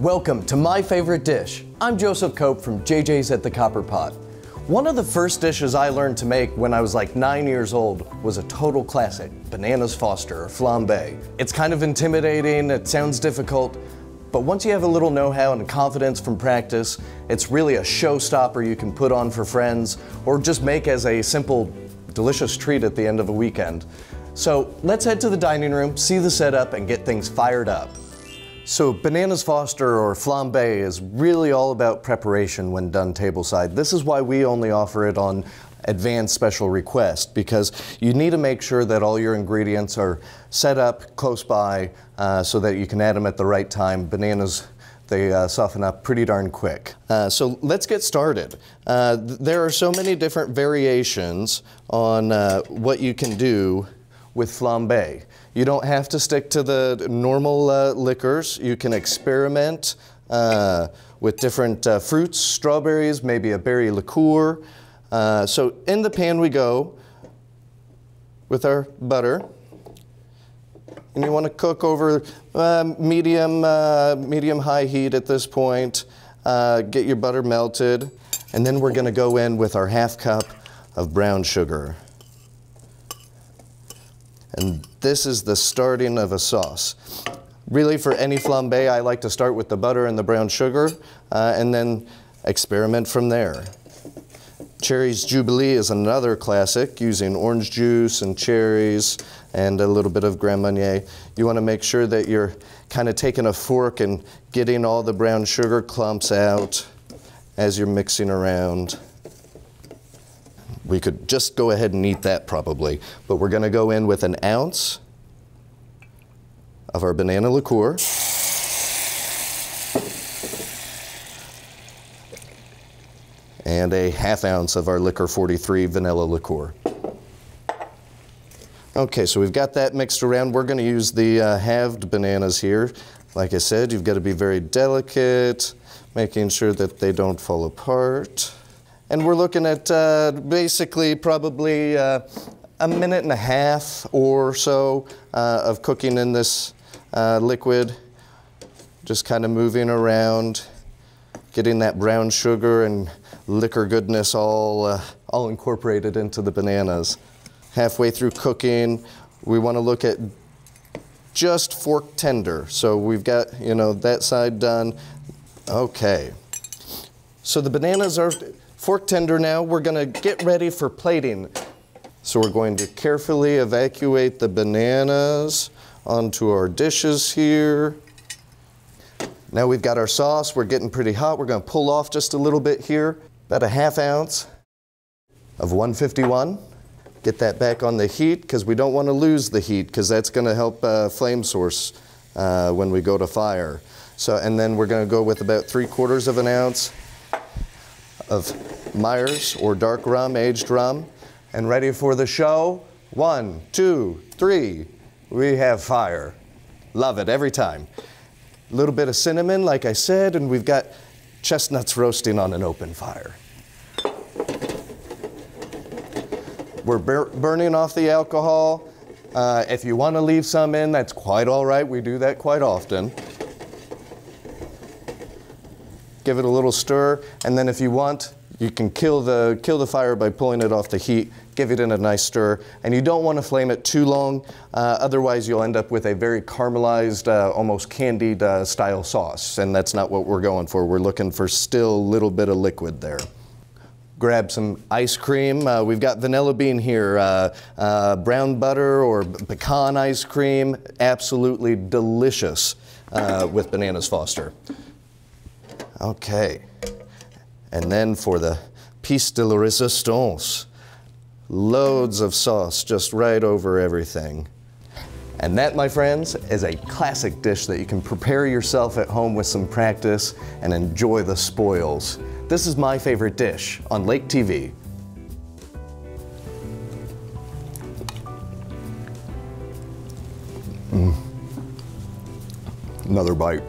Welcome to my favorite dish. I'm Joseph Cope from JJ's at the Copperpot. One of the first dishes I learned to make when I was like 9 years old was a total classic, bananas Foster or flambe. It's kind of intimidating, it sounds difficult, but once you have a little know-how and confidence from practice, it's really a showstopper you can put on for friends or just make as a simple, delicious treat at the end of a weekend. So let's head to the dining room, see the setup, and get things fired up. So bananas Foster or flambe is really all about preparation when done tableside. This is why we only offer it on advanced special request, because you need to make sure that all your ingredients are set up close by so that you can add them at the right time. Bananas, they soften up pretty darn quick. So let's get started. There are so many different variations on what you can do with flambe. You don't have to stick to the normal liquors. You can experiment with different fruits, strawberries, maybe a berry liqueur. So in the pan we go with our butter. And you want to cook over medium-high heat at this point. Get your butter melted. And then we're going to go in with our ½ cup of brown sugar. And this is the starting of a sauce. Really, for any flambe, I like to start with the butter and the brown sugar, and then experiment from there. Cherries Jubilee is another classic, using orange juice and cherries and a little bit of Grand Marnier. You want to make sure that you're kind of taking a fork and getting all the brown sugar clumps out as you're mixing around. We could just go ahead and eat that probably, but we're going to go in with 1 ounce of our banana liqueur. And a ½ ounce of our Liquor 43 vanilla liqueur. Okay, so we've got that mixed around. We're going to use the halved bananas here. Like I said, you've got to be very delicate, making sure that they don't fall apart. And we're looking at basically probably a minute and a half or so of cooking in this liquid. Just kind of moving around, getting that brown sugar and liquor goodness all incorporated into the bananas. Halfway through cooking, we want to look at just fork tender. So we've got, you know, that side done. Okay. So the bananas are fork tender now. We're going to get ready for plating. So we're going to carefully evacuate the bananas onto our dishes here. Now we've got our sauce. We're getting pretty hot. We're going to pull off just a little bit here. About a ½ ounce of 151. Get that back on the heat because we don't want to lose the heat, because that's going to help flame source when we go to fire. So, and then we're going to go with about 3/4 of an ounce of Myers or dark rum, aged rum. And ready for the show? 1, 2, 3. We have fire. Love it every time. A little bit of cinnamon, like I said, and we've got chestnuts roasting on an open fire. We're burning off the alcohol. If you want to leave some in, that's quite all right. We do that quite often. Give it a little stir, and then if you want, you can kill the fire by pulling it off the heat. Give it in a nice stir, and you don't want to flame it too long, otherwise you'll end up with a very caramelized, almost candied style sauce, and that's not what we're going for. We're looking for still a little bit of liquid there. Grab some ice cream. We've got vanilla bean here, brown butter or pecan ice cream. Absolutely delicious with bananas Foster. Okay, and then for the piece de la resistance, loads of sauce just right over everything. And that, my friends, is a classic dish that you can prepare yourself at home with some practice and enjoy the spoils. This is my favorite dish on Lake TV. Another bite.